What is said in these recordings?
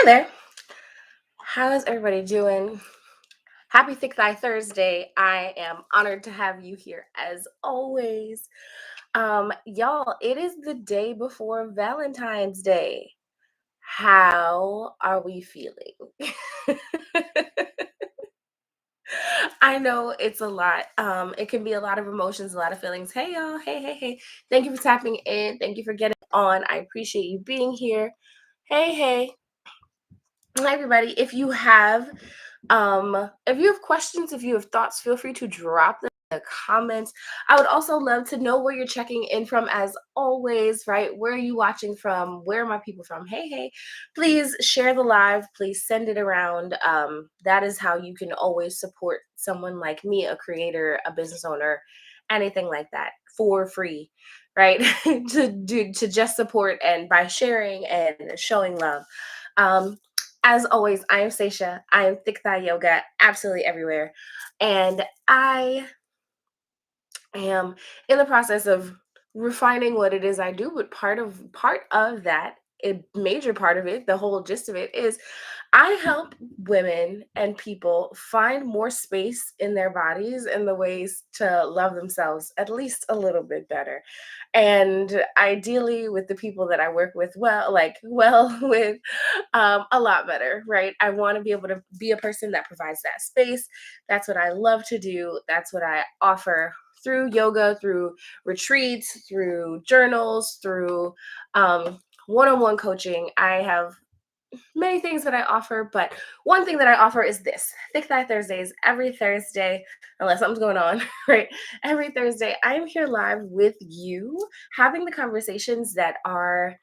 there. How's everybody doing? Happy Thick Thigh Thursday. I am honored to have you here as always. Y'all, it is the day before Valentine's Day. How are we feeling? I know it's a lot. It can be a lot of emotions, a lot of feelings. Hey y'all, hey. Thank you for tapping in. Thank you for getting on. I appreciate you being here. Hey. Hi everybody. If you have questions, if you have thoughts, feel free to drop them in the comments. I would also love to know where you're checking in from as always, right? Where are you watching from? Where are my people from? Hey. Please share the live. Please send it around. That is how you can always support someone like me, a creator, a business owner, anything like that for free, right? to just support and by sharing and showing love. Um, as always, I am Seisha. I am Thick Thigh Yoga absolutely everywhere. And I am in the process of refining what it is I do, but part of that, a major part of it, the whole gist of it is I help women and people find more space in their bodies and the ways to love themselves at least a little bit better. And ideally with the people that I work with, with a lot better, right? I want to be able to be a person that provides that space. That's what I love to do. That's what I offer through yoga, through retreats, through journals, through one-on-one coaching. I have many things that I offer, but one thing that I offer is this Thick Thigh Thursdays. Every Thursday, unless something's going on, right? Every Thursday, I am here live with you, having the conversations that are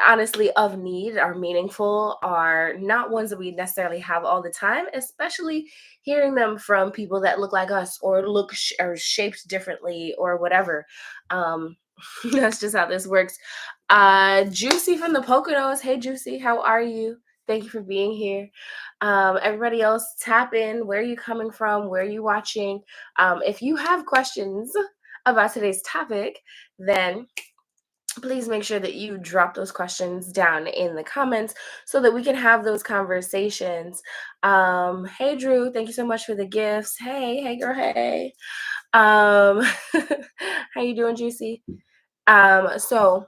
honestly of need, are meaningful, are not ones that we necessarily have all the time, especially hearing them from people that look like us or or shaped differently or whatever. um that's just how this works. Juicy from the Poconos. Hey Juicy, how are you? Thank you for being here. Everybody else, tap in. Where are you coming from? Where are you watching? If you have questions about today's topic, then please make sure that you drop those questions down in the comments so that we can have those conversations. Hey Drew, thank you so much for the gifts. Hey girl, hey. um how you doing, Juicy? So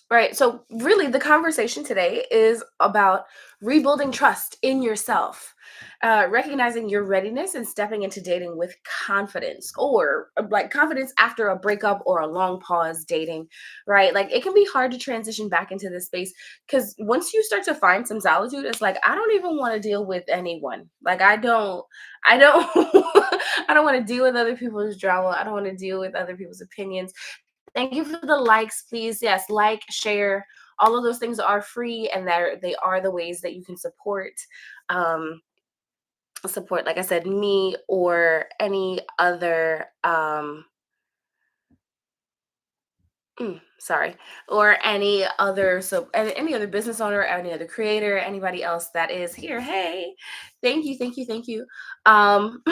Right. So, really, the conversation today is about rebuilding trust in yourself, recognizing your readiness and stepping into dating with confidence, or like confidence after a breakup or a long pause dating, right? Like, it can be hard to transition back into this space because once you start to find some solitude, it's like, I don't even want to deal with anyone. Like, I don't, I don't want to deal with other people's drama. I don't want to deal with other people's opinions. Thank you for the likes, please. Yes, like, share. All of those things are free, and they are the ways that you can um, support, like I said, me or any other sorry, or any other business owner, any other creator, anybody else that is here. Hey, thank you. Um,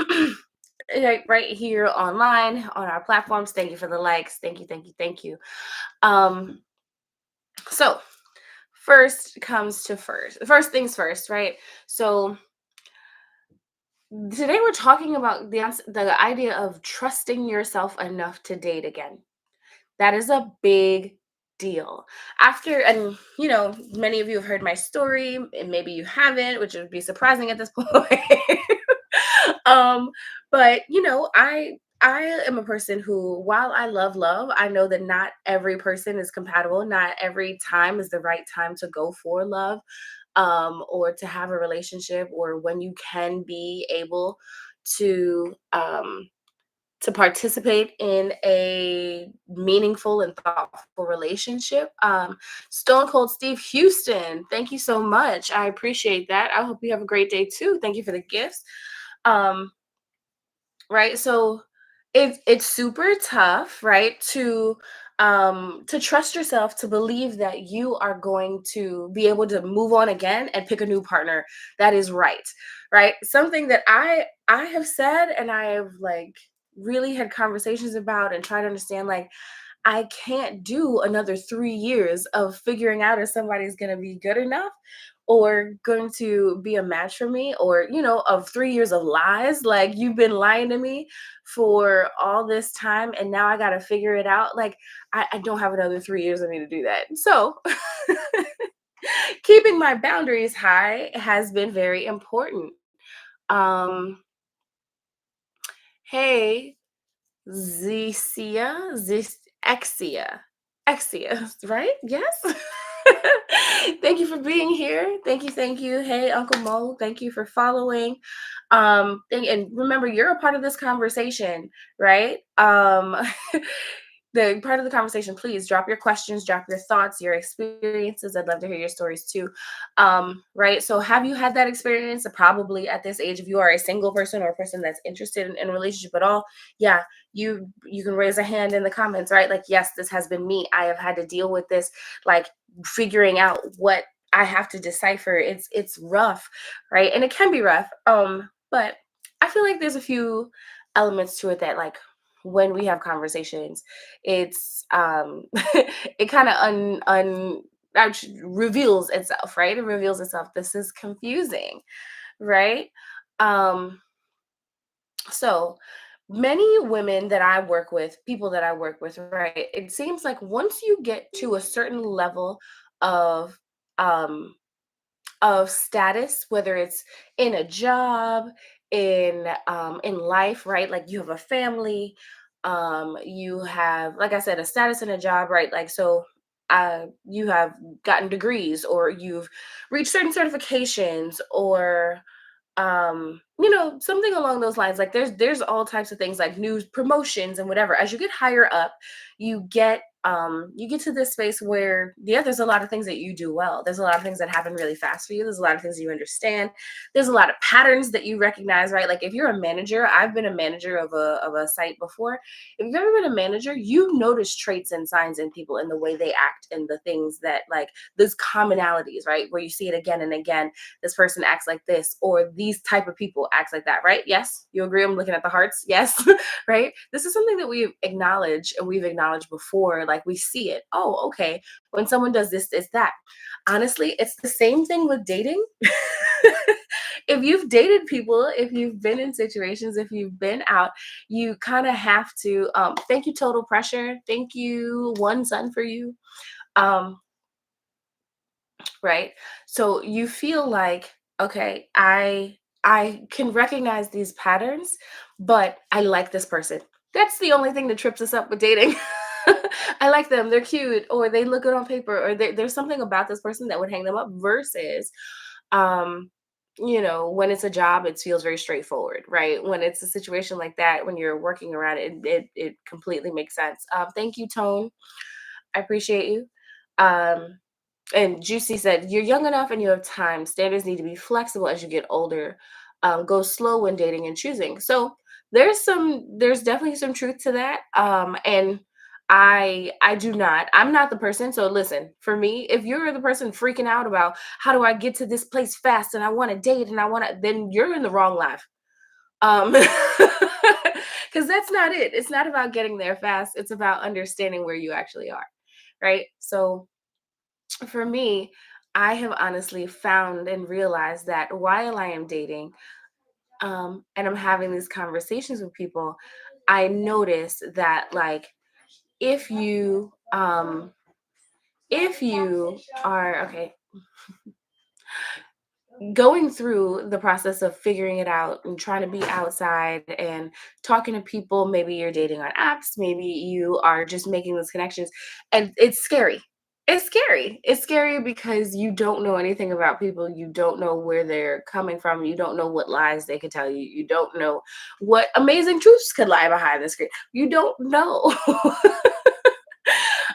right here online on our platforms. Thank you for the likes. Thank you. Um, so first things first, right? So today we're talking about the idea of trusting yourself enough to date again. That is a big deal. And many of you have heard my story, and maybe you haven't, which would be surprising at this point. um but I am a person who, while I love, I know that not every person is compatible. Not every time is the right time to go for love, or to have a relationship, or when you can be able to participate in a meaningful and thoughtful relationship. Stone Cold Steve Houston, thank you so much. I appreciate that. I hope you have a great day too. Thank you for the gifts. Um, right. So it's super tough, right, to trust yourself, to believe that you are going to be able to move on again and pick a new partner that is right. Something that I have said, and I have like really had conversations about and try to understand, like, I can't do another 3 years of figuring out if somebody's going to be good enough or going to be a match for me, or, of 3 years of lies. Like, you've been lying to me for all this time, and now I got to figure it out. Like, I don't have another 3 years of me to do that. So, keeping my boundaries high has been very important. Um, hey, Zecia, Exia, Exia, right? Yes. Thank you for being here. Thank you, thank you. Hey, Uncle Mo, thank you for following. And remember, you're a part of this conversation, right? The part of the conversation, please drop your questions, drop your thoughts, your experiences. I'd love to hear your stories too. Right, so have you had that experience? Probably at this age, if you are a single person or a person that's interested in a relationship at all, yeah, you can raise a hand in the comments, right? Like, yes, this has been me. I have had to deal with this, like, figuring out what I have to decipher. It's rough, right? And it can be rough. But I feel like there's a few elements to it that, like, when we have conversations, it's it kind of reveals itself, right? It reveals itself. This is confusing, right? Um, so many women that I work with, people that I work with, right? It seems like once you get to a certain level of um status, whether it's in a job, in life, right? Like, you have a family, you have, like I said, a status in a job, right? Like, so you have gotten degrees, or you've reached certain certifications, or something along those lines. Like, there's all types of things, like new promotions and whatever. As you get higher up, you get to this space where, yeah, there's a lot of things that you do well. There's a lot of things that happen really fast for you. There's a lot of things you understand. There's a lot of patterns that you recognize, right? Like, if you're a manager, I've been a manager of a site before. If you've ever been a manager, you notice traits and signs in people, and the way they act, and the things that, like, those commonalities, right? Where you see it again and again. This person acts like this, or these type of people acts like that, right? Yes, you agree? I'm looking at the hearts. Yes. Right, this is something that we've acknowledged before. Like, we see it. Oh, okay, when someone does this, it's that. Honestly, it's the same thing with dating. If you've dated people, if you've been in situations, if you've been out, you kind of have to, thank you, Total Pressure, thank you, One Sun for You. um right, so you feel like, okay, I can recognize these patterns, but I like this person. That's the only thing that trips us up with dating. I like them, they're cute, or they look good on paper, or there's something about this person that would hang them up, versus um when it's a job, it feels very straightforward, right? When it's a situation like that, when you're working around it, it completely makes sense. Thank you, Tone, I appreciate you. um and Juicy said, "You're young enough and you have time. Standards need to be flexible as you get older. Go slow when dating and choosing." So there's definitely some truth to that. And I do not. I'm not the person. So listen, for me, if you're the person freaking out about how do I get to this place fast, and I want to date, and I want to, then you're in the wrong life. Because that's not it. It's not about getting there fast. It's about understanding where you actually are, right? So for me, I have honestly found and realized that while I am dating, and I'm having these conversations with people, I notice that, like, if you if you are okay, going through the process of figuring it out and trying to be outside and talking to people, maybe you're dating on apps, maybe you are just making those connections, and it's scary. It's scary because you don't know anything about people. You don't know where they're coming from. You don't know what lies they could tell you. You don't know what amazing truths could lie behind the screen. You don't know.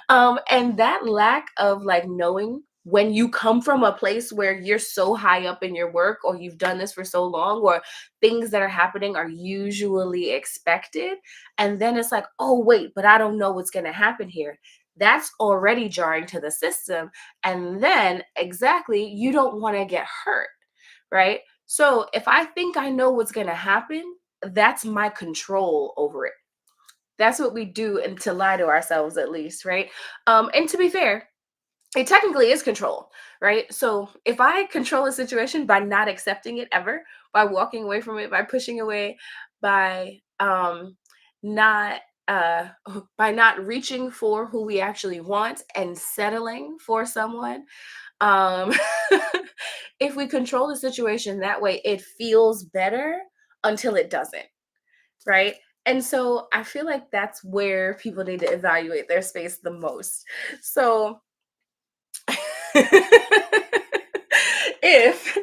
And that lack of, like, knowing, when you come from a place where you're so high up in your work, or you've done this for so long, or things that are happening are usually expected, and then it's like, oh wait, but I don't know what's going to happen here. That's already jarring to the system. And then, exactly, you don't want to get hurt, right? So if I think I know what's going to happen, that's my control over it. That's what we do, and to lie to ourselves at least, right? And to be fair, it technically is control, right? So if I control a situation by not accepting it ever, by walking away from it, by pushing away, by not by not reaching for who we actually want and settling for someone, um if we control the situation that way, it feels better until it doesn't, right? And so I feel like that's where people need to evaluate their space the most. So if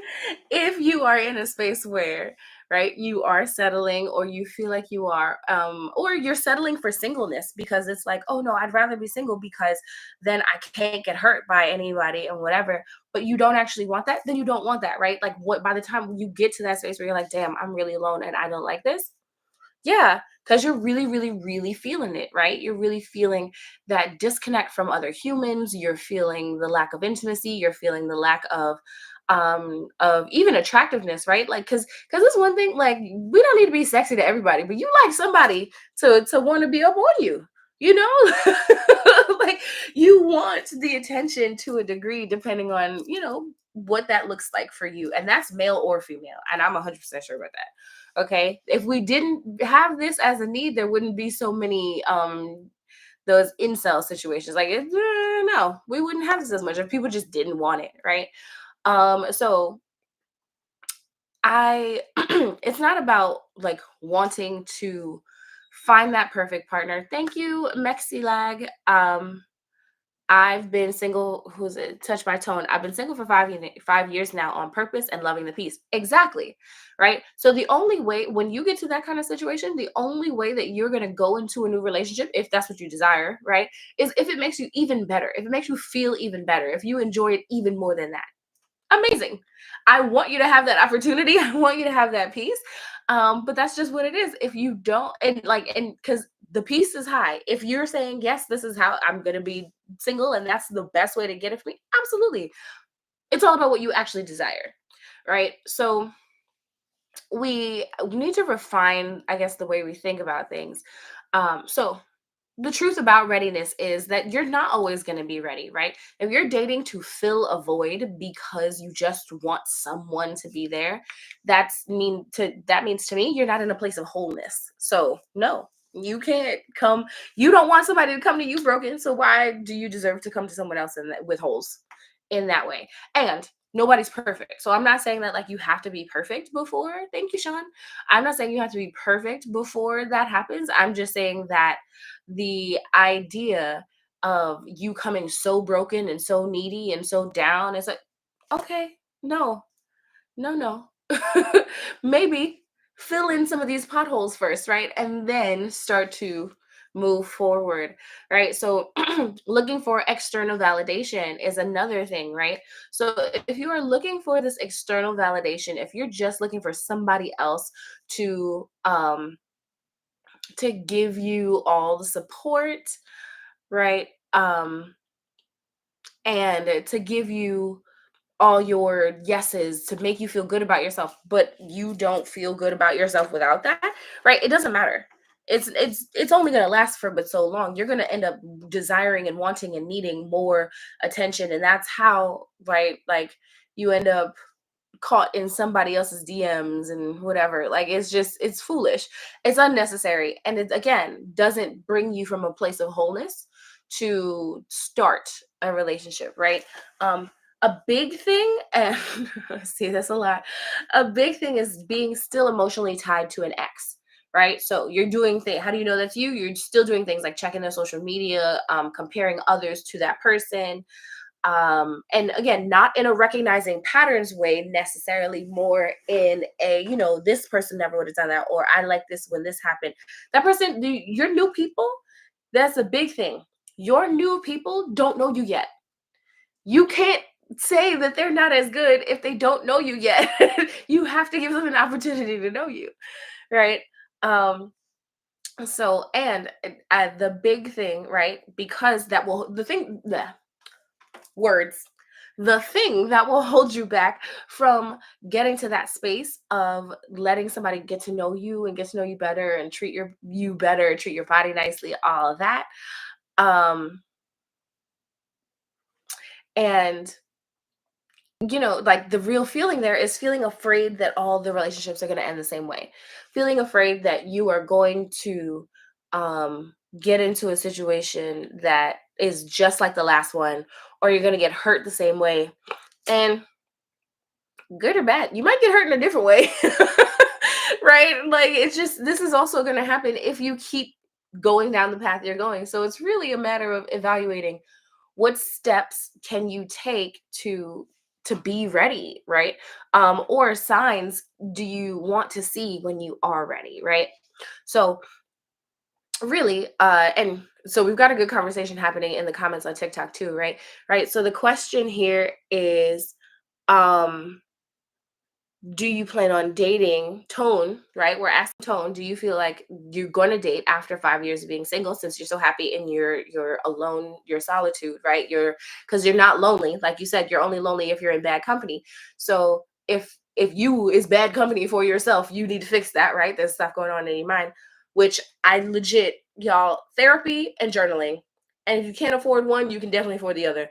if you are in a space where, right, you are settling, or you feel like you are, or you're settling for singleness because it's like, oh no, I'd rather be single because then I can't get hurt by anybody and whatever, but you don't actually want that, then you don't want that, right? Like, what, by the time you get to that space where you're like, damn, I'm really alone and I don't like this, yeah, because you're really, really, really feeling it, right? You're really feeling that disconnect from other humans. You're feeling the lack of intimacy. You're feeling the lack of even attractiveness, right? Like, because it's one thing, like, we don't need to be sexy to everybody, but you like somebody to want to be up on you, you know? Like, you want the attention to a degree, depending on, what that looks like for you. And that's male or female. And I'm 100% sure about that. Okay, if we didn't have this as a need, there wouldn't be so many those incel situations. Like, no, we wouldn't have this as much if people just didn't want it, right? So I it's not about like wanting to find that perfect partner. Thank you, Mexilag. I've been single. Who's it? Touch my tone. I've been single for 5 years now, on purpose and loving the peace. Exactly, right. So the only way, when you get to that kind of situation, the only way that you're gonna go into a new relationship, if that's what you desire, right, is if it makes you even better. If it makes you feel even better. If you enjoy it even more than that, amazing. I want you to have that opportunity. I want you to have that peace. But that's just what it is. If you don't, and because the peace is high. If you're saying, yes, this is how I'm going to be single, and that's the best way to get it for me, absolutely. It's all about what you actually desire, right? So we need to refine, I guess, the way we think about things. So the truth about readiness is that you're not always going to be ready, right? If you're dating to fill a void because you just want someone to be there, that means to me you're not in a place of wholeness. So, no. You can't come, you don't want somebody to come to you broken, so why do you deserve to come to someone else with holes in that way? And nobody's perfect. So I'm not saying that like you have to be perfect before. Thank you, Sean. I'm not saying you have to be perfect before that happens. I'm just saying that the idea of you coming so broken and so needy and so down is like, okay, no, no, no. Maybe fill in some of these potholes first, right? And then start to move forward, right? So looking for external validation is another thing, right? So if you are looking for this external validation, if you're just looking for somebody else to give you all the support, right? And to give you all your yeses to make you feel good about yourself, but you don't feel good about yourself without that, right? It doesn't matter. It's only going to last for but so long. You're going to end up desiring and wanting and needing more attention, and that's how, right, like, you end up caught in somebody else's DMs and whatever. Like, it's foolish. It's unnecessary. And it, again, doesn't bring you from a place of wholeness to start a relationship, right? A big thing, and I see this a lot, a big thing is being still emotionally tied to an ex. Right. So you're doing things. How do you know that's you? You're still doing things like checking their social media, comparing others to that person, and again, not in a recognizing patterns way necessarily, more in a, this person never would have done that, or I like this when this happened. That person, your new people, that's a big thing. Your new people don't know you yet. You can't say that they're not as good if they don't know you yet. You have to give them an opportunity to know you, right? um so, and the big thing, right, because that will, the thing, the words, the thing that will hold you back from getting to that space of letting somebody get to know you and get to know you better and treat you better, treat your body nicely, all of that. Um, and like the real feeling there is feeling afraid that all the relationships are going to end the same way. Feeling afraid that you are going to get into a situation that is just like the last one, or you're going to get hurt the same way. And good or bad, you might get hurt in a different way. Right? Like it's just this is also going to happen if you keep going down the path you're going. So it's really a matter of evaluating what steps can you take to be ready, right? Or signs do you want to see when you are ready, right? So really, and so we've got a good conversation happening in the comments on TikTok too, right? So the question here is, um do you plan on dating? Tone, right? We're asking Tone, do you feel like you're going to date after 5 years of being single, since you're so happy in your alone, your solitude, right? Because you're not lonely, like you said, you're only lonely if you're in bad company. So if you is bad company for yourself, you need to fix that, right? There's stuff going on in your mind, which I legit, y'all, therapy and journaling. And if you can't afford one, you can definitely afford the other.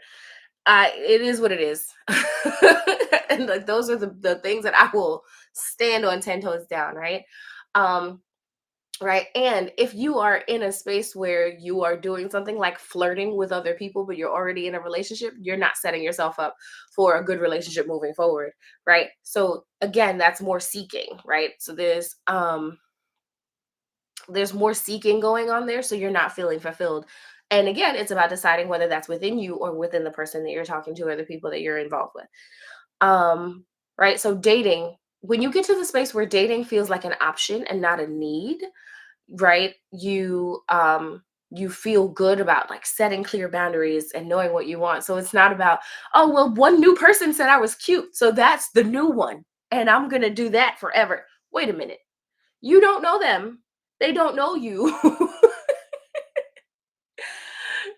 It is what it is. And like those are the things that I will stand on 10 toes down, right? Um, right. And if you are in a space where you are doing something like flirting with other people, but you're already in a relationship, you're not setting yourself up for a good relationship moving forward, right? So again, that's more seeking, right? So there's more seeking going on there, so you're not feeling fulfilled. And again, it's about deciding whether that's within you or within the person that you're talking to or the people that you're involved with. um right, so dating, when you get to the space where dating feels like an option and not a need, right, you feel good about like setting clear boundaries and knowing what you want. So it's not about, oh well, one new person said I was cute, so that's the new one and I'm gonna do that forever. Wait a minute, you don't know them, they don't know you.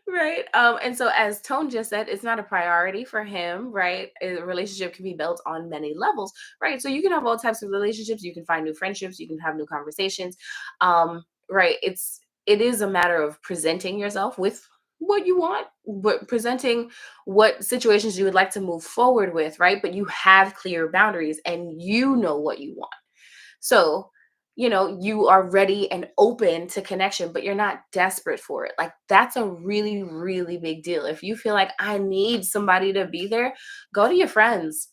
Right. And so as Tone just said, it's not a priority for him, right? A relationship can be built on many levels, right? So you can have all types of relationships, you can find new friendships, you can have new conversations. Right. It is a matter of presenting yourself with what you want, but presenting what situations you would like to move forward with, right? But you have clear boundaries and you know what you want. So, you are ready and open to connection, but you're not desperate for it. Like, that's a really, really big deal. If you feel like I need somebody to be there, go to your friends.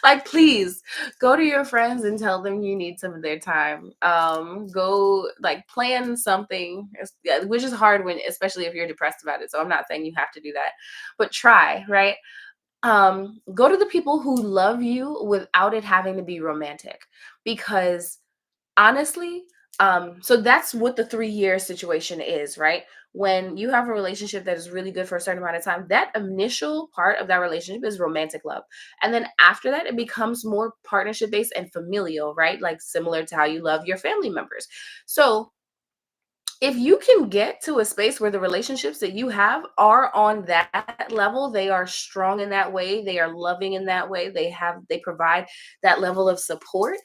Like, please go to your friends and tell them you need some of their time. Go like plan something, yeah, which is hard when, especially if you're depressed about it. So I'm not saying you have to do that, but try, right? Go to the people who love you without it having to be romantic, because honestly, so that's what the 3 year situation is, right? When you have a relationship that is really good for a certain amount of time, that initial part of that relationship is romantic love, and then after that it becomes more partnership based and familial, right? Like similar to how you love your family members. So if you can get to a space where the relationships that you have are on that level, they are strong in that way, they are loving in that way, they provide that level of support.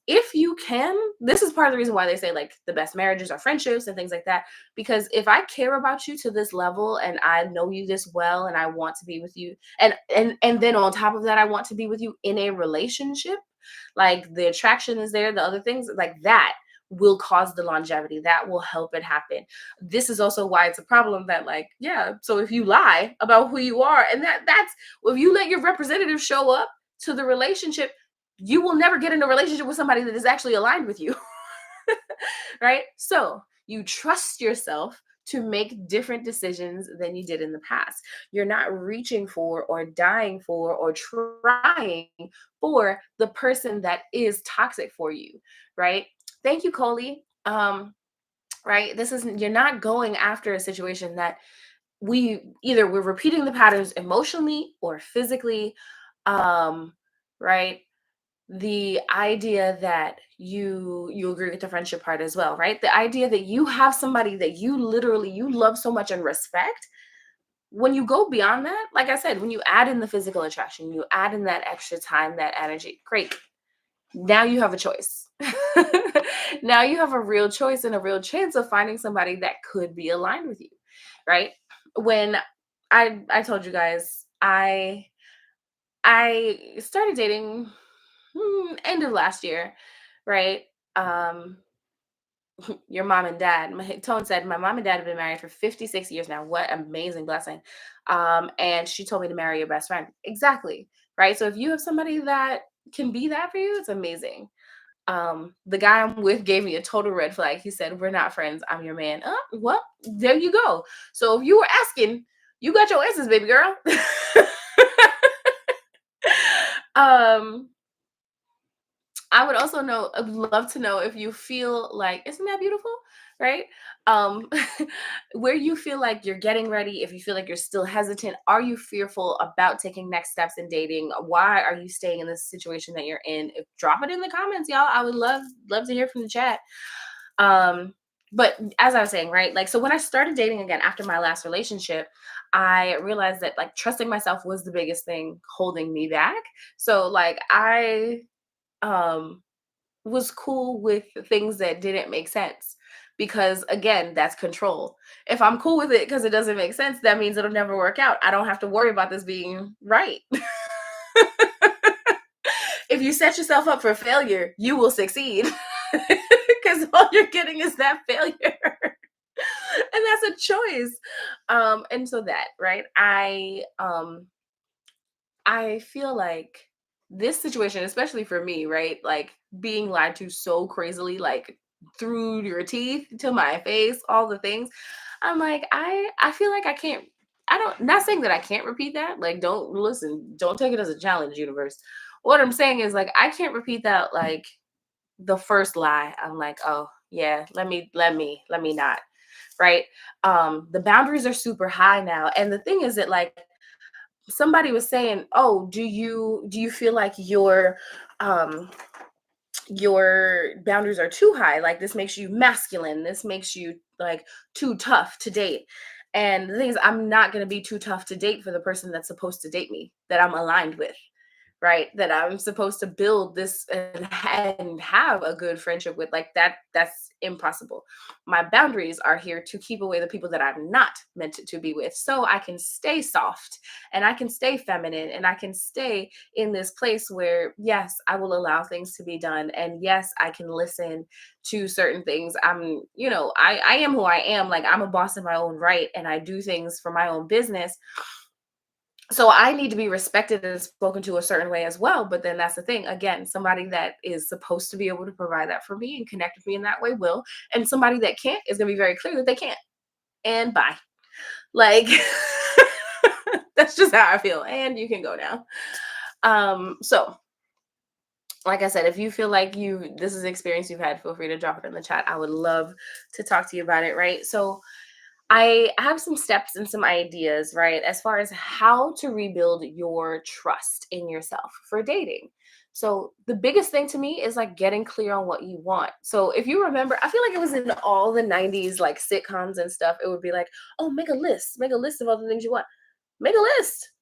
If you can, this is part of the reason why they say like the best marriages are friendships and things like that, because if I care about you to this level and I know you this well and I want to be with you, and then on top of that I want to be with you in a relationship, like the attraction is there, the other things like that will cause the longevity, that will help it happen. This is also why it's a problem that, like, yeah, so if you lie about who you are, and that's if you let your representative show up to the relationship, you will never get in a relationship with somebody that is actually aligned with you. Right? So you trust yourself to make different decisions than you did in the past. You're not reaching for or dying for or trying for the person that is toxic for you, right? Thank you, Coley. Right? This is, you're not going after a situation that we're repeating the patterns emotionally or physically. Um, right? The idea that you agree with the friendship part as well, right? The idea that you have somebody that you literally you love so much and respect, when you go beyond that, like I said, when you add in the physical attraction, you add in that extra time, that energy, great. Now you have a choice. Now you have a real choice and a real chance of finding somebody that could be aligned with you, right? When I told you guys, I started dating end of last year, right? Um your mom and dad. Tone said my mom and dad have been married for 56 years now. What amazing blessing. And she told me to marry your best friend. Exactly. Right. So if you have somebody that can be that for you, it's amazing. The guy I'm with gave me a total red flag. He said, "We're not friends. I'm your man." Well, there you go. So if you were asking, you got your answers, baby girl. um I would also know, I'd love to know if you feel like, isn't that beautiful? Right? Um, where you feel like you're getting ready, if you feel like you're still hesitant, are you fearful about taking next steps in dating? Why are you staying in this situation that you're in? If, drop it in the comments, y'all. I would love to hear from the chat. Um, but as I was saying, right? Like, so when I started dating again after my last relationship, I realized that like trusting myself was the biggest thing holding me back. So like um was cool with things that didn't make sense because again that's control. If I'm cool with it because it doesn't make sense, that means it'll never work out. I don't have to worry about this being right. If you set yourself up for failure, you will succeed because all you're getting is that failure. And that's a choice. And so that, right, I feel like this situation, especially for me, right? Like being lied to so crazily, like through your teeth to my face, all the things. I'm like, I feel like I can't. I don't. Not saying that I can't repeat that. Like, don't listen. Don't take it as a challenge, universe. What I'm saying is like I can't repeat that. Like the first lie. I'm like, oh yeah, let me not. Right. The boundaries are super high now, and the thing is that like somebody was saying, "Oh, do you feel like um your boundaries are too high? Like this makes you masculine. This makes you like too tough to date." And the thing is, I'm not going to be too tough to date for the person that's supposed to date me, that I'm aligned with, right? That I'm supposed to build this and have a good friendship with. Like that's impossible. My boundaries are here to keep away the people that I'm not meant to be with. So I can stay soft and I can stay feminine and I can stay in this place where yes, I will allow things to be done. And yes, I can listen to certain things. I am who I am. Like I'm a boss in my own right and I do things for my own business, so I need to be respected and spoken to a certain way as well. But then that's the thing. Again, somebody that is supposed to be able to provide that for me and connect with me in that way will. And somebody that can't is going to be very clear that they can't. And bye. Like, that's just how I feel. And you can go now. So like I said, if you feel like this is an experience you've had, feel free to drop it in the chat. I would love to talk to you about it, right? So I have some steps and some ideas, right, as far as how to rebuild your trust in yourself for dating. So, the biggest thing to me is like getting clear on what you want. So, if you remember, I feel like it was in all the 90s, like sitcoms and stuff, it would be like, oh, make a list of all the things you want. Make a list.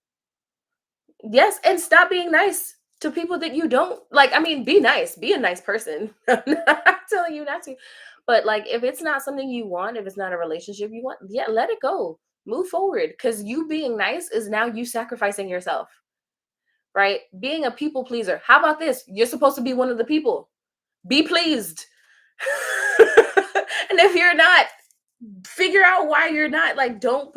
Yes, and stop being nice to people that you don't like. I mean, be nice, be a nice person. I'm not telling you not to. But like if it's not something you want, if it's not a relationship you want, yeah, let it go. Move forward because you being nice is now you sacrificing yourself, right? Being a people pleaser. How about this? You're supposed to be one of the people. Be pleased. And if you're not, figure out why you're not. Like don't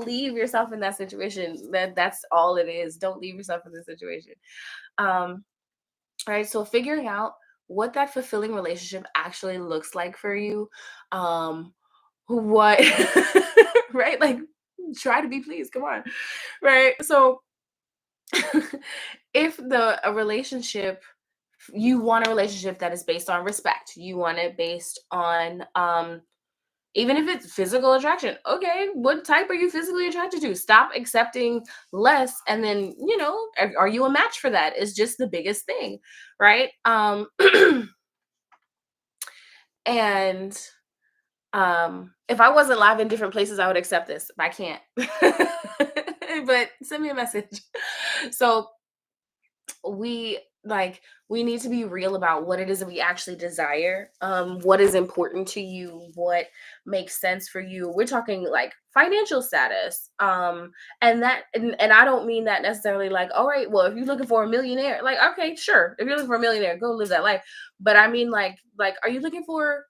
leave yourself in that situation. That's all it is. Don't leave yourself in this situation. um all right, so figuring out what that fulfilling relationship actually looks like for you. What right, like try to be pleased, come on. Right, so if the a relationship, you want a relationship that is based on respect, you want it based on even if it's physical attraction, okay, what type are you physically attracted to? Stop accepting less, and then are you a match for that? Is just the biggest thing, right? And If I wasn't live in different places, I would accept this, but I can't. But send me a message. So we like we need to be real about what it is that we actually desire, what is important to you, what makes sense for you. We're talking like financial status, and I don't mean that necessarily like, all right, well, if you're looking for a millionaire, like, okay, sure, if you're looking for a millionaire, go live that life. But I mean, like are you looking for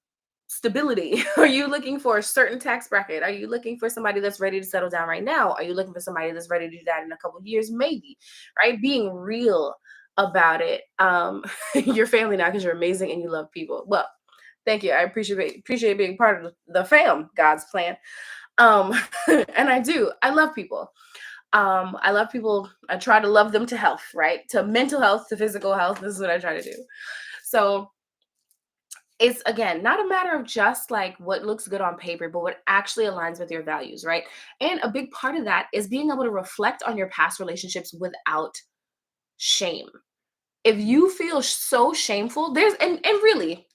stability? Are you looking for a certain tax bracket? Are you looking for somebody that's ready to settle down right now? Are you looking for somebody that's ready to do that in a couple of years? Maybe, right? Being real about it. Your family now because you're amazing and you love people. Well, thank you. I appreciate being part of the fam, God's plan. Um, and I do. I love people. I love people. I try to love them to health, right? To mental health, to physical health. This is what I try to do. So it's again not a matter of just like what looks good on paper, but what actually aligns with your values, right? And a big part of that is being able to reflect on your past relationships without shame. If you feel so shameful, and really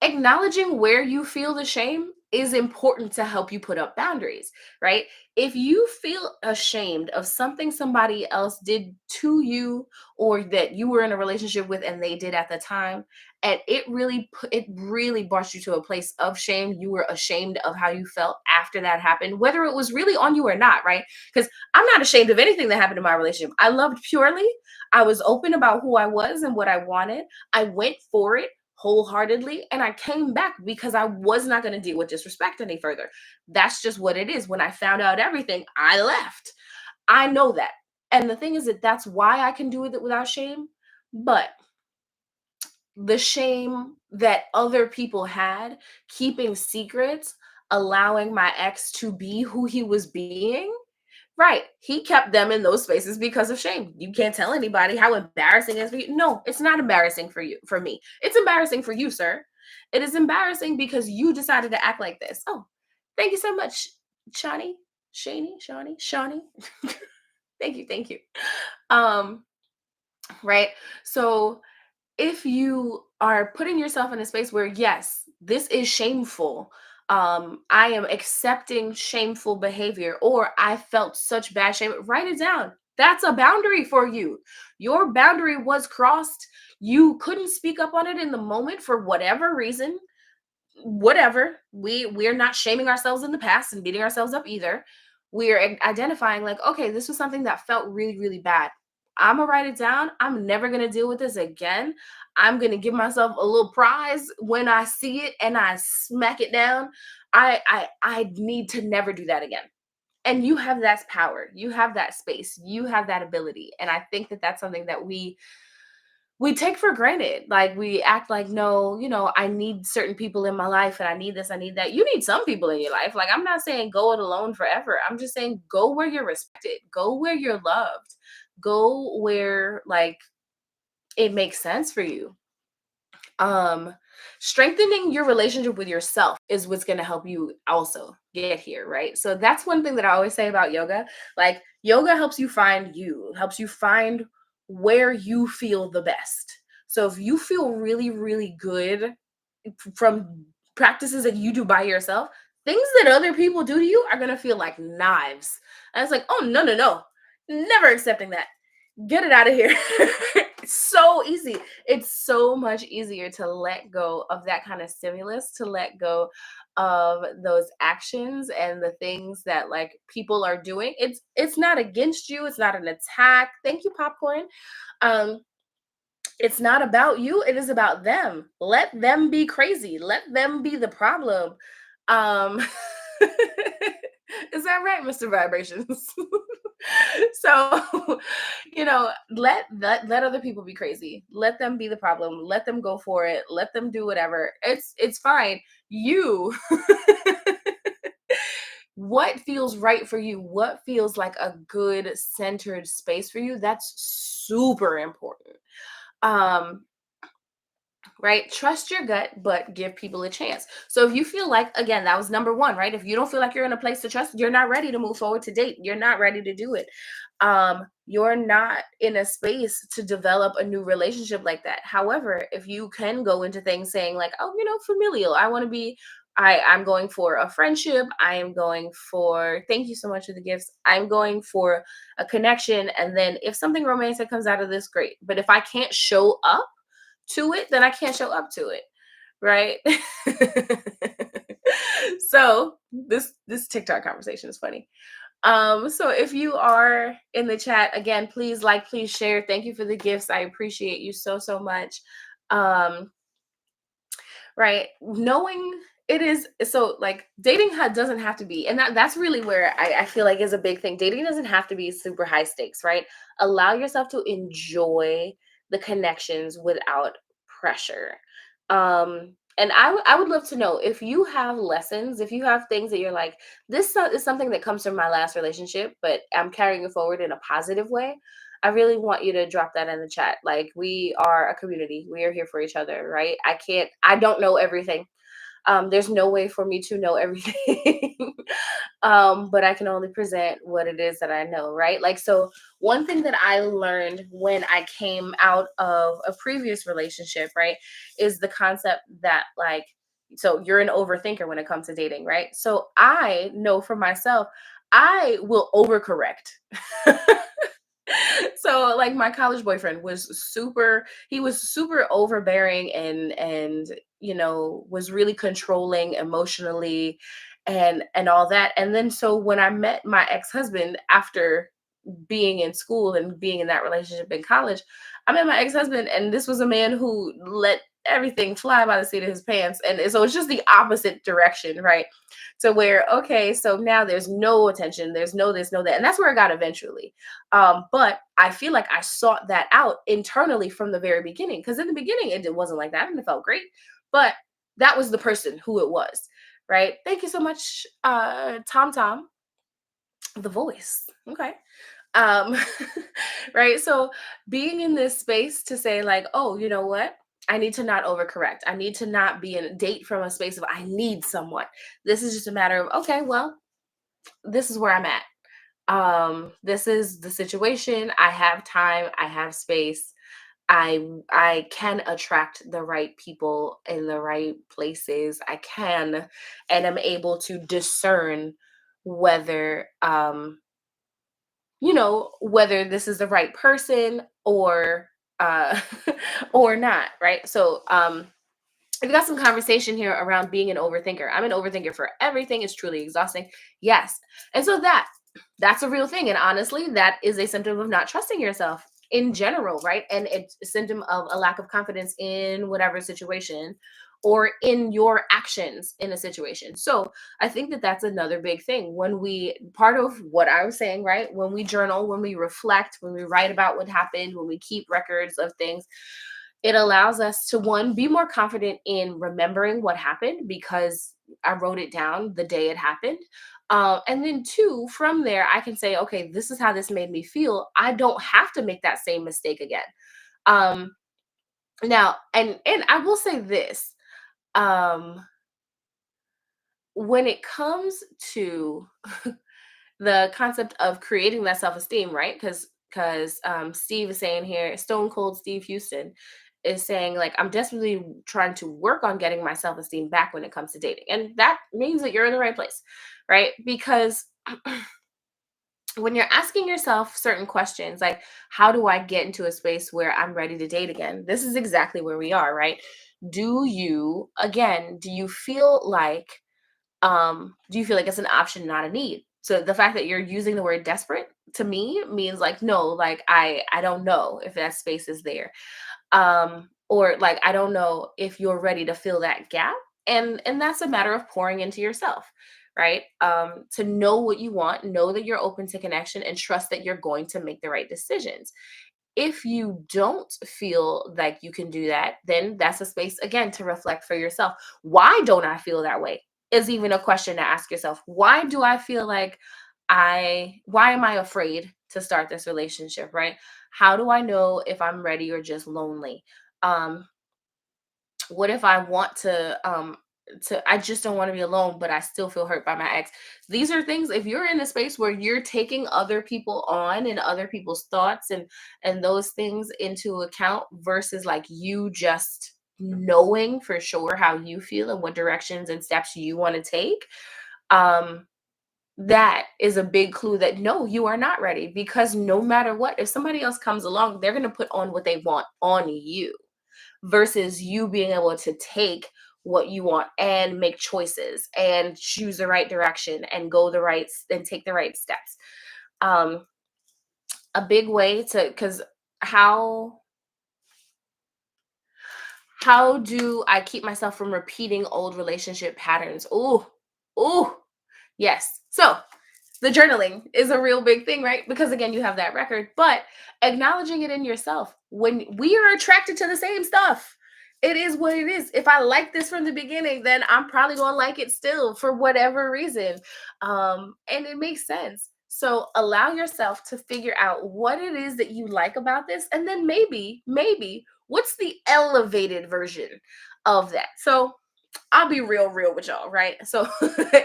acknowledging where you feel the shame is important to help you put up boundaries, right? If you feel ashamed of something somebody else did to you or that you were in a relationship with and they did at the time, and it really brought you to a place of shame, you were ashamed of how you felt after that happened, whether it was really on you or not, right? Because I'm not ashamed of anything that happened in my relationship. I loved purely. I was open about who I was and what I wanted. I went for it wholeheartedly and I came back because I was not going to deal with disrespect any further. That's just what it is. When I found out everything, I left. I know that. And the thing is that that's why I can do it without shame. But the shame that other people had keeping secrets, allowing my ex to be who he was being, right. He kept them in those spaces because of shame. You can't tell anybody how embarrassing it is for you. No, it's not embarrassing for you, for me. It's embarrassing for you, sir. It is embarrassing because you decided to act like this. Oh, thank you so much, Shawnee. Shawnee. Thank you, thank you. Um, right. So if you are putting yourself in a space where yes, this is shameful, I am accepting shameful behavior, or I felt such bad shame, write it down. That's a boundary for you. Your boundary was crossed. You couldn't speak up on it in the moment for whatever reason. Whatever, we're not shaming ourselves in the past and beating ourselves up either. We're identifying like, okay, this was something that felt really really bad. I'm gonna write it down. I'm never gonna deal with this again. I'm gonna give myself a little prize when I see it and I smack it down. I need to never do that again. And you have that power, you have that space, you have that ability, and I think that that's something that we take for granted. Like we act like, no, I need certain people in my life and I need this, I need that. You need some people in your life. Like I'm not saying go it alone forever. I'm just saying go where you're respected, go where you're loved, go where like it makes sense for you. Um Strengthening your relationship with yourself is what's going to help you also get here, right? So that's one thing that I always say about yoga. Like yoga helps you find you, helps you find where you feel the best. So if you feel really really good from practices that you do by yourself, things that other people do to you are going to feel like knives. And it's like, oh no no no, never accepting that, get it out of here. It's so easy. It's so much easier to let go of that kind of stimulus, to let go of those actions and the things that like people are doing. It's not against you, it's not an attack. Thank you, popcorn. Um it's not about you, it is about them. Let them be crazy. Let them be the problem. Um is that right, Mr. Vibrations? So, let other people be crazy. Let them be the problem. Let them go for it. Let them do whatever. It's fine. You what feels right for you? What feels like a good centered space for you? That's super important. Um right? Trust your gut, but give people a chance. So if you feel like, again, that was number one, right? If you don't feel like you're in a place to trust, you're not ready to move forward to date. You're not ready to do it. You're not in a space to develop a new relationship like that. However, if you can go into things saying like, oh, familial, I want to be I'm going for a friendship. I am going for, thank you so much for the gifts. I'm going for a connection. And then if something romantic comes out of this, great. But if I can't show up to it, then I can't show up to it. Right. So this TikTok conversation is funny. So if you are in the chat, again, please like, please share. Thank you for the gifts. I appreciate you so, so much. Um, right, knowing it is so like dating doesn't have to be, and that's really where I feel like is a big thing. Dating doesn't have to be super high stakes, right? Allow yourself to enjoy the connections without pressure. And I would love to know if you have lessons, if you have things that you're like, is something that comes from my last relationship, but I'm carrying it forward in a positive way. I really want you to drop that in the chat. Like, we are a community. We are here for each other, right? I don't know everything. There's no way for me to know everything. But I can only present what it is that I know, right? Like, so one thing that I learned when I came out of a previous relationship, right, is the concept that, like, so you're an overthinker when it comes to dating, right? So I know for myself, I will overcorrect. So like my college boyfriend he was super overbearing and was really controlling emotionally and all that. And then so when I met my ex-husband after being in school and being in that relationship in college, I met my ex-husband, and this was a man who let everything fly by the seat of his pants. And so it's just the opposite direction, right? To where, okay, so now there's no attention, there's no this, no that. And that's where I got eventually. But I feel like I sought that out internally from the very beginning. Because in the beginning, it wasn't like that and it felt great. But that was the person who it was, right? Thank you so much, Tom Tom, the voice. Okay. um right, so being in this space to say like, oh, you know what, I need to not overcorrect, I need to not be in a date from a space of I need someone. This is just a matter of, okay, well, this is where I'm at. This is the situation. I have time, I have space. I can attract the right people in the right places. I can, and I'm able to discern whether whether this is the right person or uh or not, right? So we've got some conversation here around being an overthinker. I'm an overthinker for everything. It's truly exhausting. Yes. And so that's a real thing. And honestly, that is a symptom of not trusting yourself in general, right? And it's a symptom of a lack of confidence in whatever situation or in your actions in a situation. So I think that that's another big thing. When we, part of what I was saying, right? When we journal, when we reflect, when we write about what happened, when we keep records of things, it allows us to, one, be more confident in remembering what happened because I wrote it down the day it happened. And then two, from there, I can say, okay, this is how this made me feel. I don't have to make that same mistake again. Um, Now, and I will say this, um, when it comes to the concept of creating that self-esteem, right? Because Steve is saying here, Stone Cold Steve Houston is saying, like, I'm desperately trying to work on getting my self-esteem back when it comes to dating. And that means that you're in the right place, right? Because when you're asking yourself certain questions, like, how do I get into a space where I'm ready to date again? This is exactly where we are, right? Do you feel like it's an option, not a need? So the fact that you're using the word desperate to me means like, no, like I don't know if that space is there. Or like, I don't know if you're ready to fill that gap. And that's a matter of pouring into yourself, right? To know what you want, know that you're open to connection, and trust that you're going to make the right decisions. If you don't feel like you can do that, then that's a space again to reflect for yourself. Why don't I feel that way? Is even a question to ask yourself. Why do I feel like why am I afraid to start this relationship, right? How do I know if I'm ready or just lonely? Um, what if I want to I just don't want to be alone, but I still feel hurt by my ex? These are things, if you're in a space where you're taking other people on and other people's thoughts and those things into account versus like you just knowing for sure how you feel and what directions and steps you want to take, um, that is a big clue that no, you are not ready, because no matter what, if somebody else comes along, they're going to put on what they want on you versus you being able to take what you want and make choices and choose the right direction and go the right and take the right steps. Um, a big way to, because how how do I keep myself from repeating old relationship patterns? Ooh, yes. So the journaling is a real big thing, right? Because again, you have that record, but acknowledging it in yourself. When we are attracted to the same stuff, it is what it is. If I like this from the beginning, then I'm probably going to like it still for whatever reason. And it makes sense. So allow yourself to figure out what it is that you like about this. And then maybe, what's the elevated version of that? So I'll be real with y'all, right? So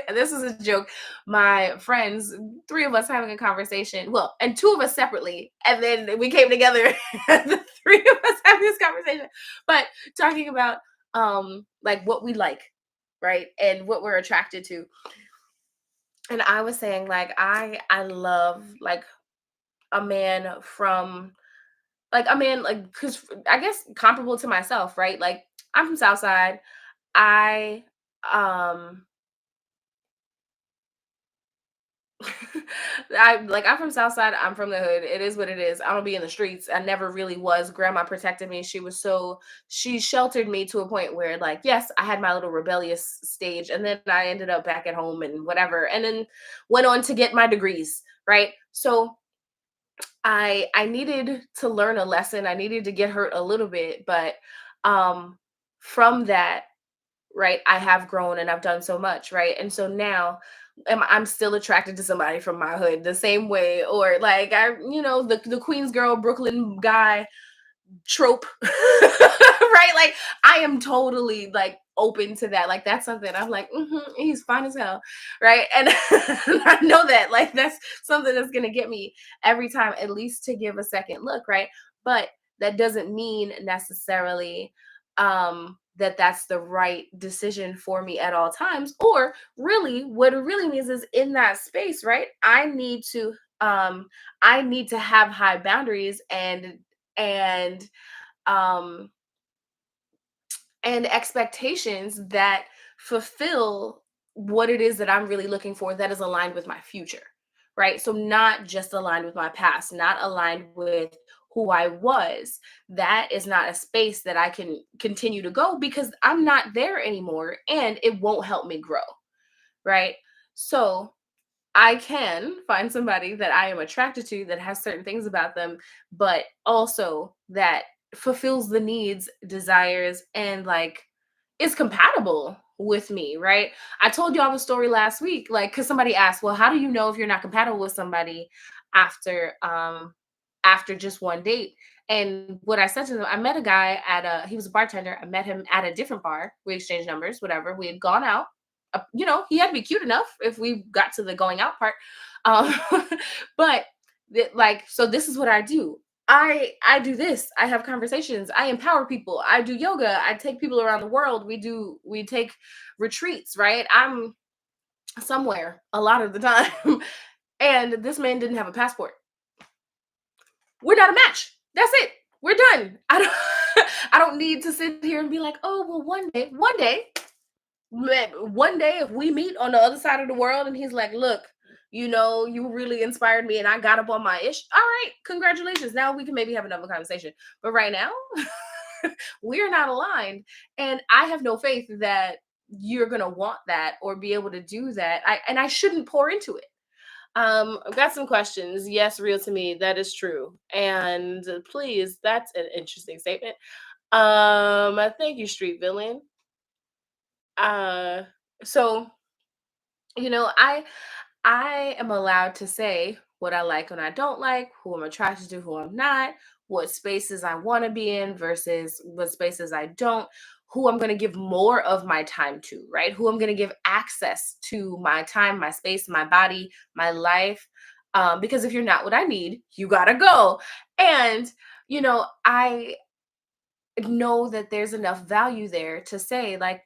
this is a joke. My friends, three of us having a conversation. Well, and two of us separately, and then we came together. The three of us having this conversation, but talking about like what we like, right, and what we're attracted to. And I was saying like I love like a man from like a man like because I guess comparable to myself, right? Like I'm from Southside. I um I'm from Southside. I'm from the hood. It is what it is. I don't be in the streets. I never really was. Grandma protected me. She sheltered me to a point where like, yes, I had my little rebellious stage, and then I ended up back at home and whatever. And then went on to get my degrees, right? So I needed to learn a lesson. I needed to get hurt a little bit, but um from that, right, I have grown and I've done so much, right? And so now I'm still attracted to somebody from my hood the same way, or like the Queens girl, Brooklyn guy trope, right? Like I am totally like open to that. Like that's something I'm like, he's fine as hell, right? And I know that like that's something that's gonna get me every time, at least to give a second look, right? But that doesn't mean necessarily that that's the right decision for me at all times. Or really, what it really means is in that space, right? I need to have high boundaries and um and expectations that fulfill what it is that I'm really looking for, that is aligned with my future, right? So not just aligned with my past, not aligned with who I was. That is not a space that I can continue to go because I'm not there anymore and it won't help me grow, right? So I can find somebody that I am attracted to that has certain things about them, but also that fulfills the needs, desires, and like is compatible with me, right? I told y'all the story last week, like, because somebody asked, well, how do you know if you're not compatible with somebody after after just one date? And what I said to them, I met a guy he was a bartender. I met him at a different bar. We exchanged numbers, whatever. We had gone out, he had to be cute enough if we got to the going out part. Um, but like, so this is what I do. I do this. I have conversations. I empower people. I do yoga. I take people around the world. We take retreats, right? I'm somewhere a lot of the time. And this man didn't have a passport. We're not a match. That's it. We're done. I don't I don't need to sit here and be like, "Oh, well one day one day if we meet on the other side of the world and he's like, look, you really inspired me and I got up on my ish, all right, congratulations, now we can maybe have another conversation, but right now we're not aligned, and I have no faith that you're gonna want that or be able to do that. I shouldn't pour into it. I've got some questions. Yes, real to me, that is true, and please, that's an interesting statement. Thank you, street villain. uh so I am allowed to say what I like and I don't like, who I'm attracted to, who I'm not, what spaces I want to be in versus what spaces I don't, who I'm going to give more of my time to, right? Who I'm going to give access to my time, my space, my body, my life. Because if you're not what I need, you got to go. And, I know that there's enough value there to say, like,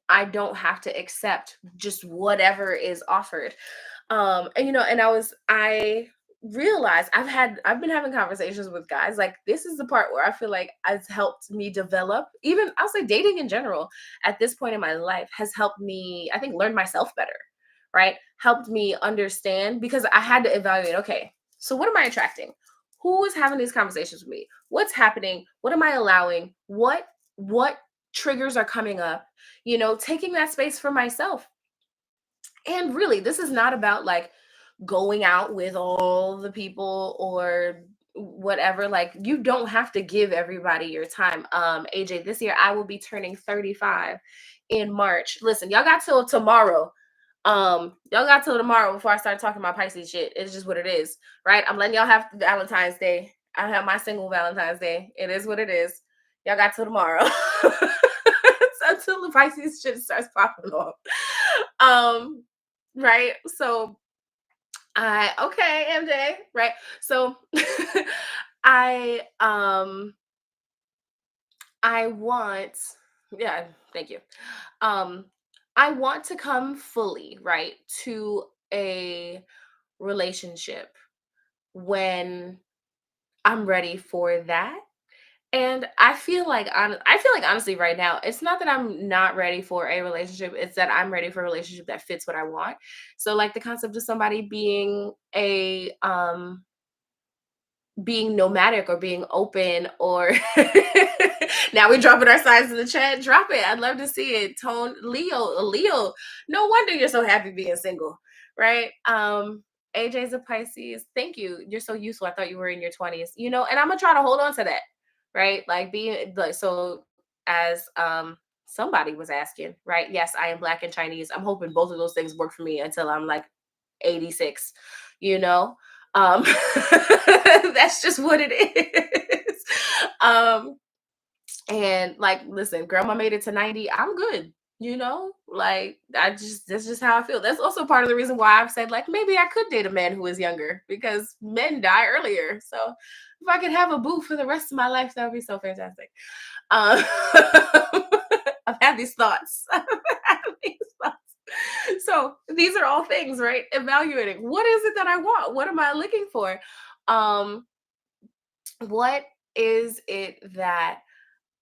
I don't have to accept just whatever is offered. And and I realized I've been having conversations with guys. Like, this is the part where I feel like has helped me develop, even I'll say dating in general at this point in my life has helped me, I think, learn myself better, right? Helped me understand, because I had to evaluate, okay, so what am I attracting? Who is having these conversations with me? What's happening? What am I allowing? What triggers are coming up? Taking that space for myself. And really, this is not about like going out with all the people or whatever. Like, you don't have to give everybody your time. AJ, this year I will be turning 35 in March. Listen, y'all got till tomorrow. Y'all got till tomorrow before I start talking about Pisces shit. It's just what it is, right? I'm letting y'all have Valentine's Day. I have my single Valentine's Day. It is what it is. Y'all got till tomorrow. Until the Pisces shit starts popping off. Um, right? So okay, MJ, right? So I I want, yeah, thank you. Um I want to come fully, right, to a relationship when I'm ready for that. And I feel like honestly right now, it's not that I'm not ready for a relationship, it's that I'm ready for a relationship that fits what I want. So like the concept of somebody being nomadic or being open, or now we're dropping our signs in the chat. Drop it. I'd love to see it. Tone Leo. No wonder you're so happy being single, right? AJ's a Pisces. Thank you. You're so useful. I thought you were in your 20s. And I'm gonna try to hold on to that, right? Like, being like, so as somebody was asking, right? Yes, I am Black and Chinese. I'm hoping both of those things work for me until I'm like 86, you know? Um, that's just what it is. Um, and like, listen, grandma made it to 90. I'm good. Like, that's just how I feel. That's also part of the reason why I've said, like, maybe I could date a man who is younger, because men die earlier. So if I could have a boo for the rest of my life, that would be so fantastic. Um, I've had these thoughts. I've had these thoughts. So these are all things, right? Evaluating, what is it that I want? What am I looking for? Um, what is it that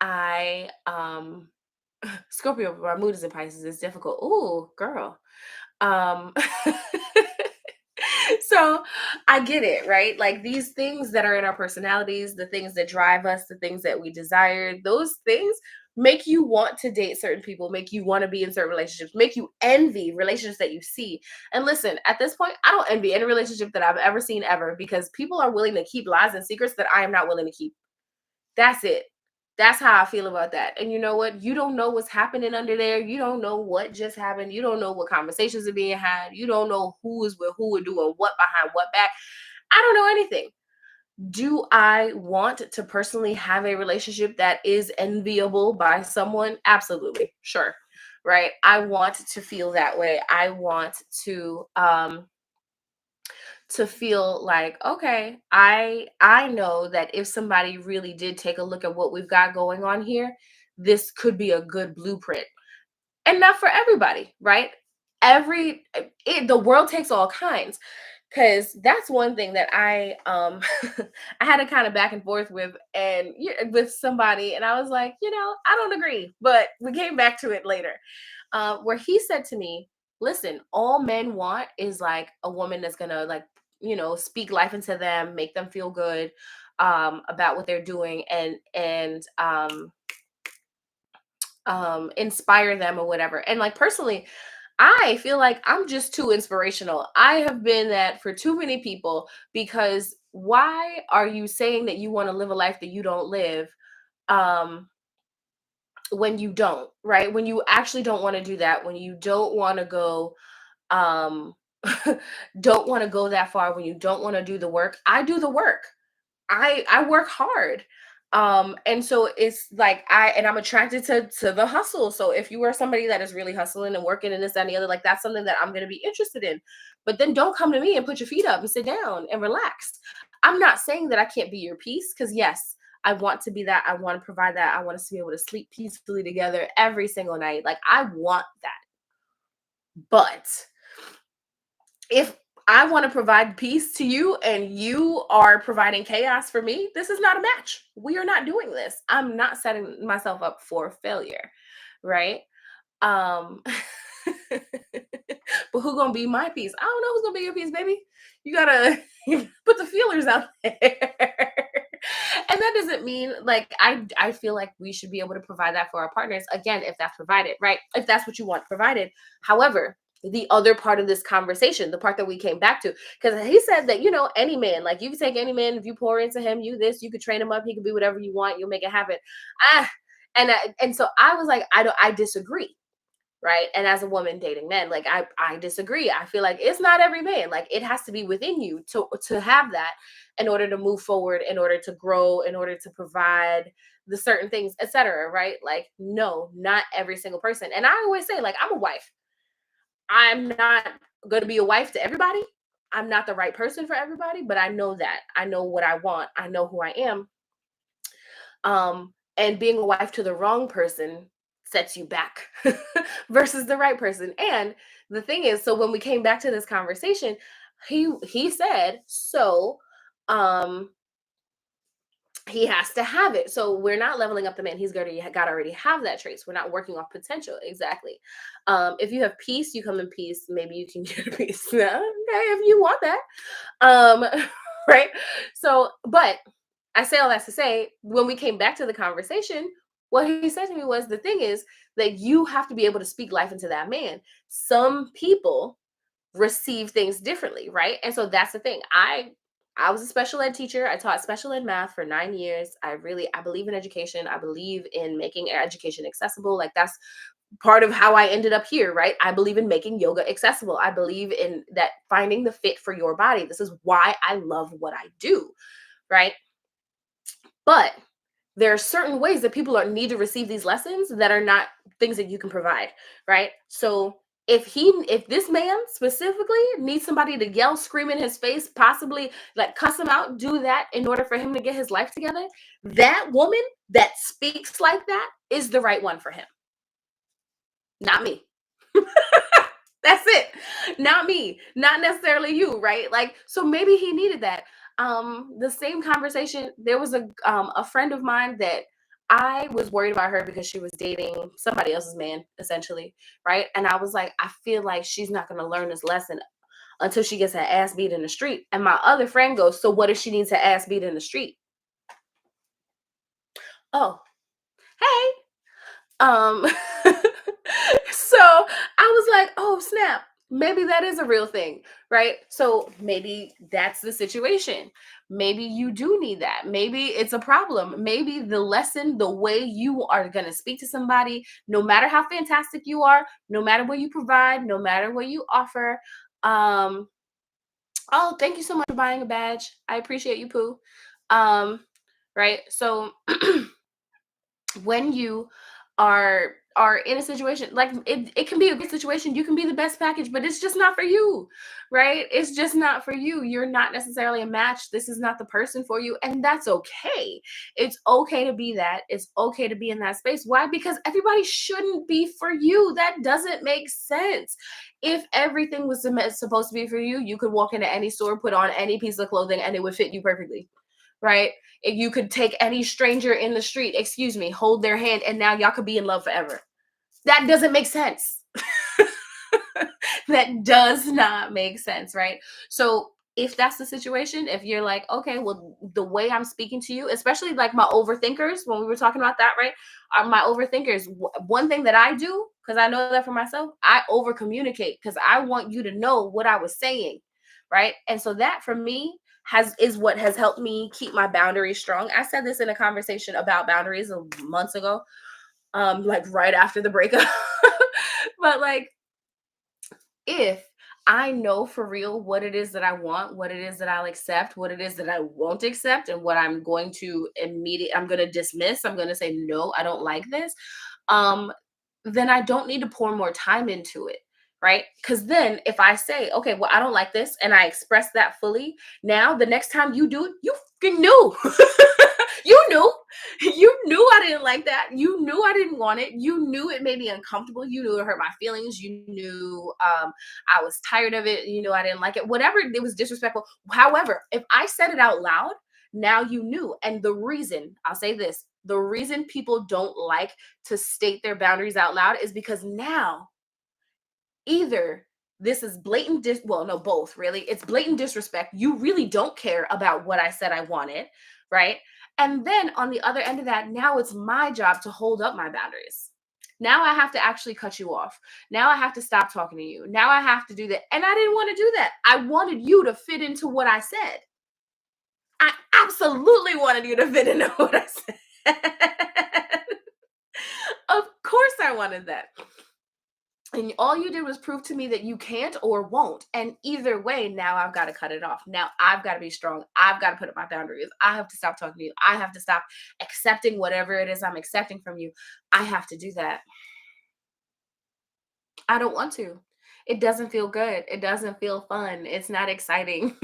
I Scorpio, my mood is in Pisces. It's difficult. Ooh, girl. Um so I get it, right? Like, these things that are in our personalities, the things that drive us, the things that we desire, those things make you want to date certain people, make you want to be in certain relationships, make you envy relationships that you see. And listen, at this point, I don't envy any relationship that I've ever seen ever, because people are willing to keep lies and secrets that I am not willing to keep. That's it. That's how I feel about that. And you know what? You don't know what's happening under there. You don't know what just happened. You don't know what conversations are being had. You don't know who is with who, and doing what behind what back. I don't know anything. Do I want to personally have a relationship that is enviable by someone? Absolutely. Sure. Right. I want to feel that way. I want to feel like, okay, I know that if somebody really did take a look at what we've got going on here, this could be a good blueprint. And not for everybody, right? The world takes all kinds. Because that's one thing that I had a kind of back and forth with, and with somebody, and I was like, I don't agree, but we came back to it later, where he said to me, listen, all men want is like a woman that's gonna, like, speak life into them, make them feel good about what they're doing, and inspire them or whatever. And like, personally, I feel like I'm just too inspirational. I have been that for too many people, because why are you saying that you want to live a life that you don't live, um when you don't, right? When you actually don't want to do that, when you don't want to go, um don't want to go that far, when you don't want to do the work. I do the work. I work hard. And so it's like, I'm attracted to the hustle. So if you are somebody that is really hustling and working and this, that, and the other, like, that's something that I'm gonna be interested in. But then don't come to me and put your feet up and sit down and relax. I'm not saying that I can't be your piece, because yes, I want to be that. I want to provide that. I want us to be able to sleep peacefully together every single night. Like, I want that. But if I want to provide peace to you and you are providing chaos for me, this is not a match. We are not doing this. I'm not setting myself up for failure, right? Um but who gonna be my piece? I don't know who's gonna be your piece, baby. You gotta put the feelers out there. And that doesn't mean like I feel like we should be able to provide that for our partners. Again, if that's provided, right? If that's what you want provided. However, the other part of this conversation, the part that we came back to, because he said that, any man, like you can take any man, if you pour into him, you could train him up, he could be whatever you want, you'll make it happen. Ah, and so I was like, I disagree, right? And as a woman dating men, like I disagree. I feel like it's not every man. Like it has to be within you to have that in order to move forward, in order to grow, in order to provide the certain things, etc. Right? Like no, not every single person. And I always say, like, I'm a wife. I'm not going to be a wife to everybody. I'm not the right person for everybody, but I know that. I know what I want. I know who I am. And being a wife to the wrong person sets you back versus the right person. And the thing is, so when we came back to this conversation, he said, so um he has to have it. So we're not leveling up the man. He's got already have that traits. We're not working off potential. Exactly. If you have peace, you come in peace. Maybe you can get a peace. Okay, if you want that. Um, right. So, but I say all that to say, when we came back to the conversation, what he said to me was, the thing is that you have to be able to speak life into that man. Some people receive things differently, right? And so that's the thing. I was a special ed teacher. I taught special ed math for 9 years. I believe in education. I believe in making education accessible. Like that's part of how I ended up here, right? I believe in making yoga accessible. I believe in that, finding the fit for your body. This is why I love what I do, right? But there are certain ways that people need to receive these lessons that are not things that you can provide, right? So if this man specifically needs somebody to yell, scream in his face, possibly like cuss him out, do that in order for him to get his life together, that woman that speaks like that is the right one for him, not me. That's it. Not me. Not necessarily you, right? Like, so maybe he needed that. The same conversation, there was a friend of mine that I was worried about her because she was dating somebody else's man, essentially, right? And I was like, I feel like she's not gonna learn this lesson until she gets her ass beat in the street. And my other friend goes, so what if she needs her ass beat in the street? Oh, hey. Um, so I was like, oh snap, maybe that is a real thing, right? So maybe that's the situation. Maybe you do need that. Maybe it's a problem. Maybe the lesson, the way you are going to speak to somebody, no matter how fantastic you are, no matter what you provide, no matter what you offer. Um, oh, thank you so much for buying a badge. I appreciate you, Pooh. Um, right. So when you are in a situation like it can be a good situation, you can be the best package, but it's just not for you, right? It's just not for you. You're not necessarily a match. This is not the person for you, and that's okay. It's okay to be that. It's okay to be in that space. Why? Because everybody shouldn't be for you. That doesn't make sense. If everything was supposed to be for you, you could walk into any store, put on any piece of clothing, and it would fit you perfectly, right? If you could take any stranger in the street, excuse me, hold their hand, and now y'all could be in love forever. That doesn't make sense. That does not make sense, right? So if that's the situation, if you're like, okay, well, the way I'm speaking to you, especially like my overthinkers, when we were talking about that, right? My overthinkers, one thing that I do, because I know that for myself, I over communicate because I want you to know what I was saying, right? And so that for me is what has helped me keep my boundaries strong. I said this in a conversation about boundaries months ago, like right after the breakup. But like, if I know for real what it is that I want, what it is that I'll accept, what it is that I won't accept, and what I'm going to I'm going to dismiss, I'm going to say, no, I don't like this, then I don't need to pour more time into it, right? Because then if I say, okay, well, I don't like this, and I express that fully, now the next time you do it, you fucking knew. You knew. You knew I didn't like that. You knew I didn't want it. You knew it made me uncomfortable. You knew it hurt my feelings. You knew I was tired of it. You knew I didn't like it. Whatever, it was disrespectful. However, if I said it out loud, now you knew. And the reason, I'll say this, the reason people don't like to state their boundaries out loud is because now either this is blatant well, no, both really, it's blatant disrespect, you really don't care about what I said I wanted, right? And then on the other end of that, now it's my job to hold up my boundaries. Now I have to actually cut you off. Now I have to stop talking to you. Now I have to do that, and I didn't want to do that. I wanted you to fit into what I said. I absolutely wanted you to fit into what I said. Of course I wanted that. And all you did was prove to me that you can't or won't. And either way, now I've got to cut it off. Now I've got to be strong. I've got to put up my boundaries. I have to stop talking to you. I have to stop accepting whatever it is I'm accepting from you. I have to do that. I don't want to. It doesn't feel good. It doesn't feel fun. It's not exciting.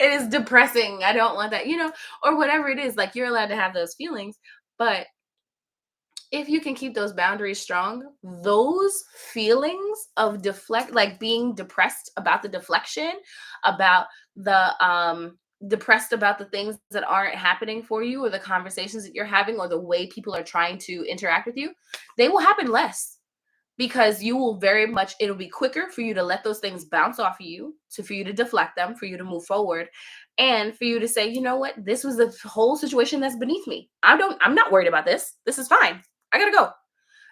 It is depressing. I don't want that, or whatever it is. Like, you're allowed to have those feelings, but if you can keep those boundaries strong, those feelings of deflect, like being depressed about the deflection, about the depressed about the things that aren't happening for you, or the conversations that you're having, or the way people are trying to interact with you, they will happen less, because you will very much, it'll be quicker for you to let those things bounce off of you, to for you to deflect them, for you to move forward, and for you to say, you know what, this was the whole situation that's beneath me. I'm not worried about this. This is fine. I gotta go.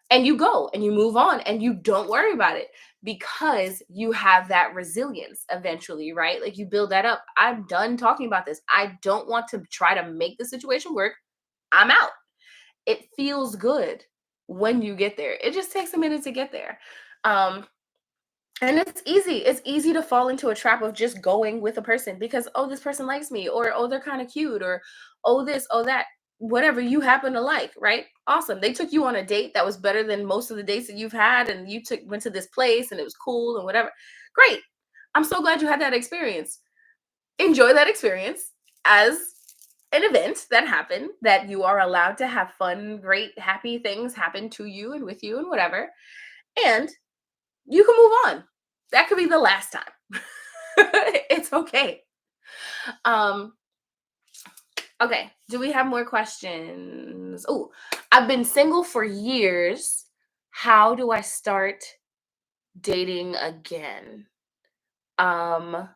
And you go and you move on and you don't worry about it, because you have that resilience eventually, right? Like, you build that up. I'm done talking about this. I don't want to try to make the situation work. I'm out. It feels good when you get there. It just takes a minute to get there. Um, and it's easy. It's easy to fall into a trap of just going with a person because, oh, this person likes me, or oh, they're kind of cute, or oh, this, oh, that, whatever you happen to like, right? Awesome. They took you on a date that was better than most of the dates that you've had, and you went to this place and it was cool and whatever. Great. I'm so glad you had that experience. Enjoy that experience as an event that happened, that you are allowed to have fun, great, happy things happen to you and with you and whatever. And you can move on. That could be the last time. It's okay. Um, okay. Do we have more questions? Oh, I've been single for years. How do I start dating again? Um,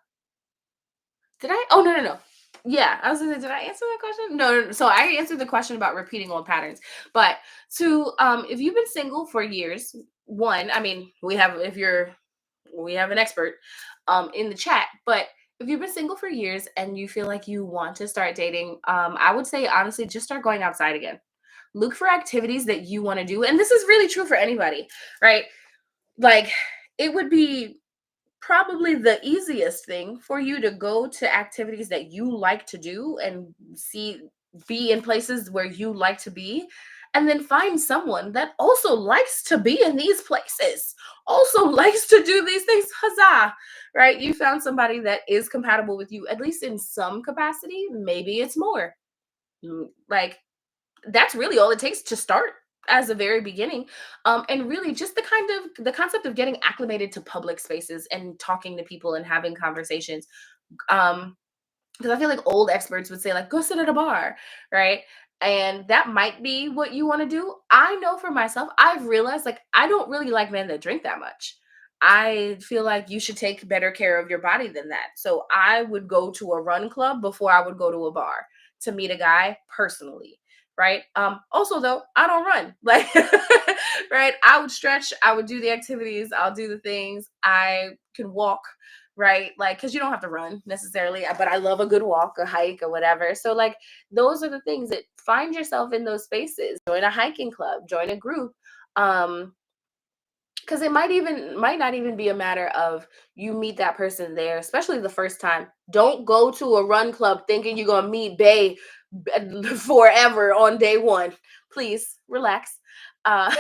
Did I? Oh, no, no, no. Yeah, I was gonna say, did I answer that question? No, no, no. So I answered the question about repeating old patterns. But if you've been single for years, one, I mean, we have an expert in the chat, but if you've been single for years and you feel like you want to start dating, I would say honestly, just start going outside again. Look for activities that you want to do. And this is really true for anybody, right? Like, it would be probably the easiest thing for you to go to activities that you like to do and be in places where you like to be, and then find someone that also likes to be in these places, also likes to do these things. Huzzah, right? You found somebody that is compatible with you, at least in some capacity. Maybe it's more. Like, that's really all it takes to start as a very beginning. And really just the concept of getting acclimated to public spaces and talking to people and having conversations. um because I feel like old experts would say, like, go sit at a bar, right? And that might be what you want to do. I know for myself, I've realized, like, I don't really like men that drink that much. I feel like you should take better care of your body than that. So I would go to a run club before I would go to a bar to meet a guy personally. Right. Also though, I don't run. Like, right. I would stretch, I would do the activities, I'll do the things. I can walk, right? Like, because you don't have to run necessarily, but I love a good walk, a hike, or whatever. So, like, those are the things that find yourself in those spaces. Join a hiking club, join a group. Um, because it might not even be a matter of you meet that person there, especially the first time. Don't go to a run club thinking you're gonna meet Bay forever on day one. Please relax. Uh,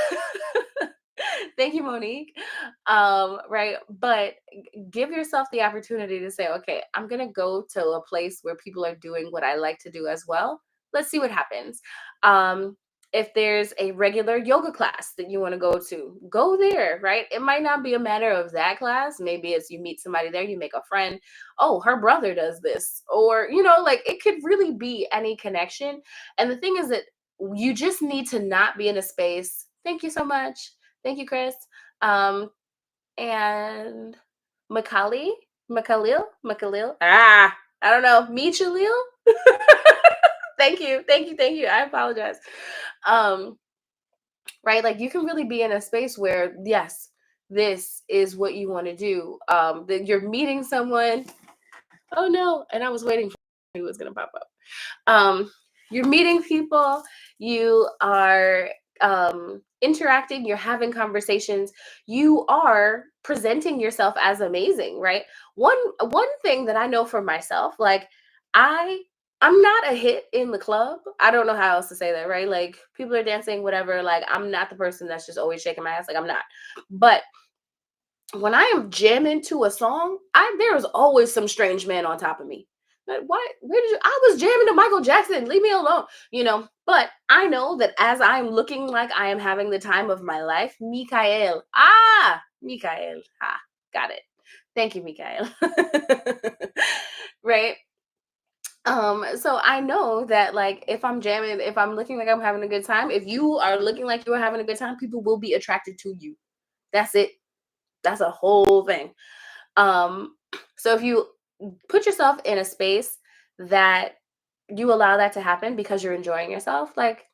Thank you, Monique. Right. But give yourself the opportunity to say, okay, I'm going to go to a place where people are doing what I like to do as well. Let's see what happens. Um, if there's a regular yoga class that you want to go there, right? It might not be a matter of that class. Maybe it's you meet somebody there, you make a friend. Oh, her brother does this. Or, like it could really be any connection. And the thing is that you just need to not be in a space. Thank you so much. Thank you, Chris. Um, and Makalil. I don't know. Michalil. Thank you. I apologize. Um, right, like you can really be in a space where yes, this is what you want to do. That you're meeting someone. Oh no, and I was waiting for who was gonna pop up. You're meeting people, you are interacting, you're having conversations, you are presenting yourself as amazing, right? One thing that I know for myself, like I I'm not a hit in the club. I don't know how else to say that, right? Like people are dancing, whatever. Like I'm not the person that's just always shaking my ass. Like I'm not. But when I am jamming to a song, there's always some strange man on top of me. Like, what? Where did you? I was jamming to Michael Jackson. Leave me alone. But I know that as I'm looking like I am having the time of my life, Mikael. Mikael. Got it. Thank you, Mikael. Right. So I know that like if I'm jamming, if I'm looking like I'm having a good time, if you are looking like you are having a good time, people will be attracted to you. That's it. That's a whole thing. Um, so if you put yourself in a space that you allow that to happen because you're enjoying yourself, like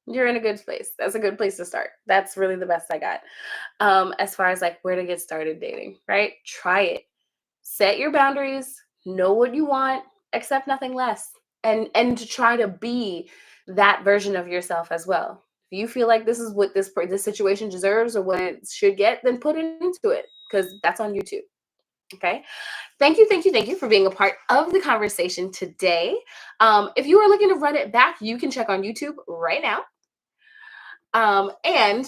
you're in a good place. That's a good place to start. That's really the best I got. As far as like where to get started dating, right? Try it. Set your boundaries, know what you want, accept nothing less. And to try to be that version of yourself as well. If you feel like this is what this situation deserves or what it should get, then put it into it because that's on YouTube. Okay. Thank you for being a part of the conversation today. If you are looking to run it back, you can check on YouTube right now. And